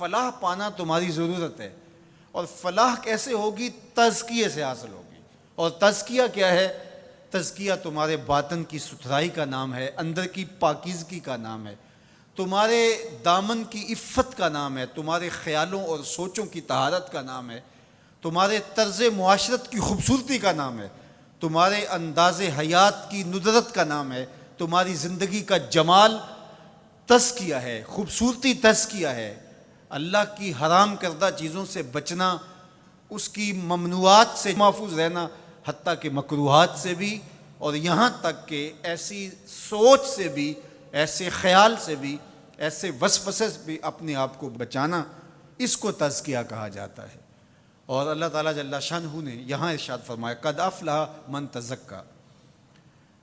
فلاح پانا تمہاری ضرورت ہے، اور فلاح کیسے ہوگی؟ تزکیے سے حاصل ہوگی۔ اور تزکیہ کیا ہے؟ تزکیہ تمہارے باطن کی ستھرائی کا نام ہے، اندر کی پاکیزگی کا نام ہے، تمہارے دامن کی عفت کا نام ہے، تمہارے خیالوں اور سوچوں کی طہارت کا نام ہے، تمہارے طرز معاشرت کی خوبصورتی کا نام ہے، تمہارے انداز حیات کی ندرت کا نام ہے، تمہاری زندگی کا جمال تزکیہ ہے، خوبصورتی تزکیہ ہے۔ اللہ کی حرام کردہ چیزوں سے بچنا، اس کی ممنوعات سے محفوظ رہنا، حتیٰ کہ مکروہات سے بھی، اور یہاں تک کہ ایسی سوچ سے بھی، ایسے خیال سے بھی، ایسے وسوسے سے بھی اپنے آپ کو بچانا، اس کو تزکیہ کہا جاتا ہے۔ اور اللہ تعالیٰ جل شانہ نے یہاں ارشاد فرمایا قد افلح من تزکا،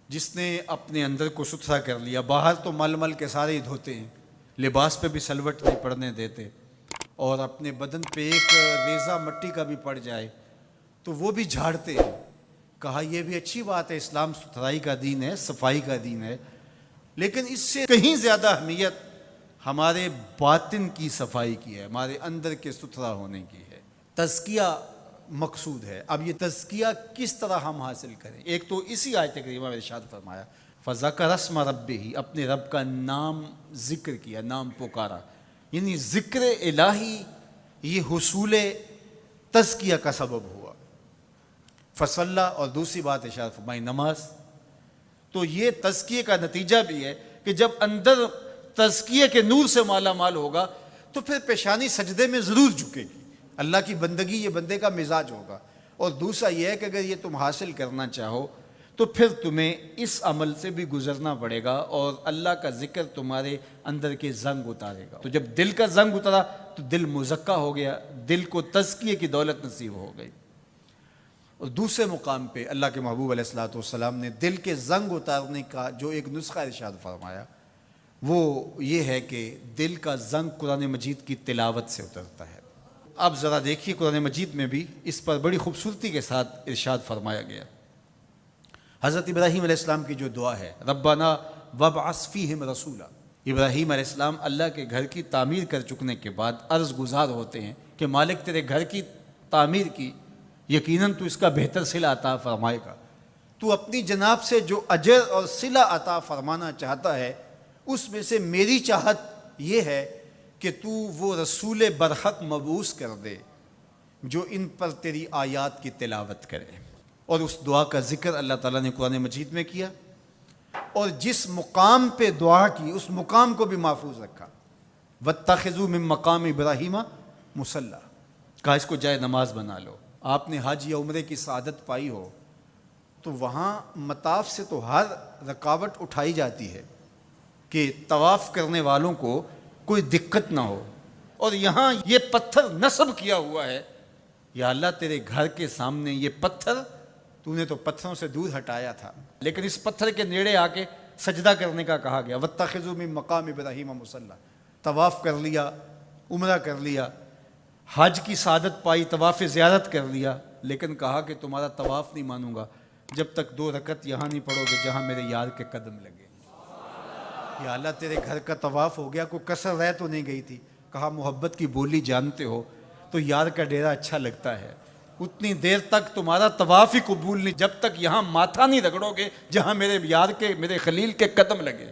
جس نے اپنے اندر کو ستھرا کر لیا۔ باہر تو مل مل کے سارے ہی دھوتے ہیں، لباس پہ بھی سلوٹ نہیں پڑنے دیتے، اور اپنے بدن پہ ایک ریزہ مٹی کا بھی پڑ جائے تو وہ بھی جھاڑتے ہیں۔ کہا یہ بھی اچھی بات ہے، اسلام ستھرائی کا دین ہے، صفائی کا دین ہے، لیکن اس سے کہیں زیادہ اہمیت ہمارے باطن کی صفائی کی ہے، ہمارے اندر کے ستھرا ہونے کی ہے۔ تزکیہ مقصود ہے۔ اب یہ تزکیہ کس طرح ہم حاصل کریں؟ ایک تو اسی آیت کریمہ میں ارشاد فرمایا فذکر اسم ربہ، اپنے رب کا نام ذکر کیا، نام پکارا، یعنی ذکر الہی یہ حصول تزکیہ کا سبب ہوا۔ فصلی، اور دوسری بات ارشاد فرمائی نماز۔ تو یہ تزکیے کا نتیجہ بھی ہے کہ جب اندر تزکیے کے نور سے مالا مال ہوگا تو پھر پیشانی سجدے میں ضرور جھکے گی، اللہ کی بندگی یہ بندے کا مزاج ہوگا۔ اور دوسرا یہ ہے کہ اگر یہ تم حاصل کرنا چاہو تو پھر تمہیں اس عمل سے بھی گزرنا پڑے گا، اور اللہ کا ذکر تمہارے اندر کے زنگ اتارے گا۔ تو جب دل کا زنگ اترا تو دل مزکہ ہو گیا، دل کو تزکیے کی دولت نصیب ہو گئی۔ اور دوسرے مقام پہ اللہ کے محبوب علیہ الصلوۃ والسلام نے دل کے زنگ اتارنے کا جو ایک نسخہ ارشاد فرمایا وہ یہ ہے کہ دل کا زنگ قرآن مجید کی تلاوت سے اترتا ہے۔ اب ذرا دیکھیے قرآن مجید میں بھی اس پر بڑی خوبصورتی کے ساتھ ارشاد فرمایا گیا۔ حضرت ابراہیم علیہ السلام کی جو دعا ہے ربنا وابعث فیہم رسولا، ابراہیم علیہ السلام اللہ کے گھر کی تعمیر کر چکنے کے بعد عرض گزار ہوتے ہیں کہ مالک تیرے گھر کی تعمیر کی، یقیناً تو اس کا بہتر صلہ عطا فرمائے گا، تو اپنی جناب سے جو اجر اور صلہ عطا فرمانا چاہتا ہے اس میں سے میری چاہت یہ ہے کہ تو وہ رسول برحق مبعوث کر دے جو ان پر تیری آیات کی تلاوت کرے۔ اور اس دعا کا ذکر اللہ تعالیٰ نے قرآن مجید میں کیا، اور جس مقام پہ دعا کی اس مقام کو بھی محفوظ رکھا۔ واتخذوا من مقام ابراہیم مصلی، کہا اس کو جائے نماز بنا لو۔ آپ نے حج یا عمرے کی سعادت پائی ہو تو وہاں مطاف سے تو ہر رکاوٹ اٹھائی جاتی ہے کہ طواف کرنے والوں کو کوئی دقت نہ ہو، اور یہاں یہ پتھر نصب کیا ہوا ہے، یا اللہ تیرے گھر کے سامنے یہ پتھر تو نے تو پتھروں سے دور ہٹایا تھا، لیکن اس پتھر کے نیڑے آ کے سجدہ کرنے کا کہا گیا۔ واتخذوا من مقام ابراہیم مصلی، طواف کر لیا، عمرہ کر لیا، حج کی سعادت پائی، طواف زیارت کر لیا، لیکن کہا کہ تمہارا طواف نہیں مانوں گا جب تک 2 رکعت یہاں نہیں پڑھو گے جہاں میرے یار کے قدم لگے۔ یا اللہ تیرے گھر کا طواف ہو گیا، کوئی کسر رہ تو نہیں گئی تھی؟ کہا محبت کی بولی جانتے ہو تو یار کا ڈیرا اچھا لگتا ہے، اتنی دیر تک تمہارا طواف ہی قبول نہیں جب تک یہاں ماتھا نہیں رگڑو گے جہاں میرے یار کے، میرے خلیل کے قدم لگے۔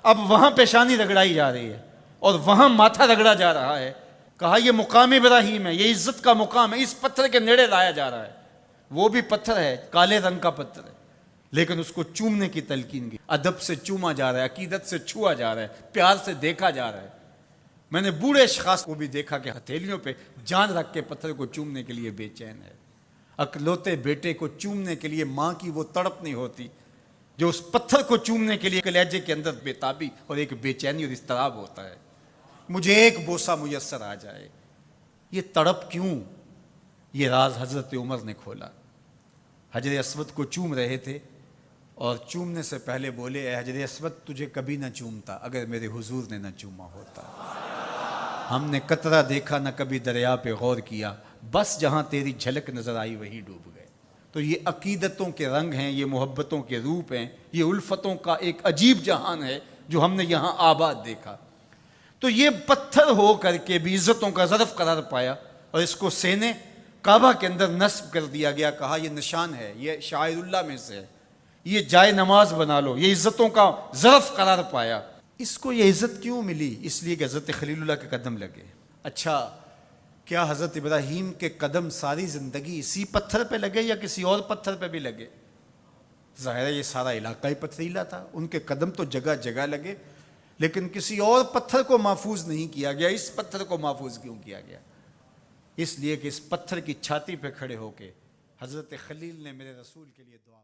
اب وہاں پیشانی رگڑائی جا رہی ہے اور وہاں ماتھا رگڑا جا رہا ہے۔ کہا یہ مقام ابراہیم ہے، یہ عزت کا مقام ہے، اس پتھر کے نیڑے لایا جا رہا ہے۔ وہ بھی پتھر ہے، کالے رنگ کا پتھر ہے، لیکن اس کو چومنے کی تلقین کی، ادب سے چوما جا رہا ہے، عقیدت سے چھوا جا رہا ہے، پیار سے دیکھا جا رہا ہے۔ میں نے بوڑھے اشخاص کو بھی دیکھا کہ ہتھیلیوں پہ جان رکھ کے پتھر کو چومنے کے لیے بے چین ہے۔ اکلوتے بیٹے کو چومنے کے لیے ماں کی وہ تڑپ نہیں ہوتی جو اس پتھر کو چومنے کے لیے کلیجے کے اندر بے تابی اور ایک بے چینی اور اضطراب ہوتا ہے، مجھے ایک بوسہ میسر آ جائے۔ یہ تڑپ کیوں؟ یہ راز حضرت عمر نے کھولا۔ حجر اسود کو چوم رہے تھے اور چومنے سے پہلے بولے اے حجر اسود تجھے کبھی نہ چومتا اگر میرے حضور نے نہ چوما ہوتا۔ ہم نے قطرہ دیکھا نہ کبھی دریا پہ غور کیا، بس جہاں تیری جھلک نظر آئی وہی ڈوب گئے۔ تو یہ عقیدتوں کے رنگ ہیں، یہ محبتوں کے روپ ہیں، یہ الفتوں کا ایک عجیب جہان ہے جو ہم نے یہاں آباد دیکھا۔ تو یہ پتھر ہو کر کے بھی عزتوں کا ظرف قرار پایا، اور اس کو سینے کعبہ کے اندر نصب کر دیا گیا، کہا یہ نشان ہے، یہ شاعر اللہ میں سے ہے، یہ جائے نماز بنا لو، یہ عزتوں کا ظرف قرار پایا۔ اس کو یہ عزت کیوں ملی؟ اس لیے کہ حضرت خلیل اللہ کے قدم لگے۔ اچھا، کیا حضرت ابراہیم کے قدم ساری زندگی اسی پتھر پہ لگے یا کسی اور پتھر پہ بھی لگے؟ ظاہر ہے یہ سارا علاقہ ہی پتھریلا تھا، ان کے قدم تو جگہ جگہ لگے، لیکن کسی اور پتھر کو محفوظ نہیں کیا گیا۔ اس پتھر کو محفوظ کیوں کیا گیا؟ اس لیے کہ اس پتھر کی چھاتی پہ کھڑے ہو کے حضرت خلیل نے میرے رسول کے لیے دعا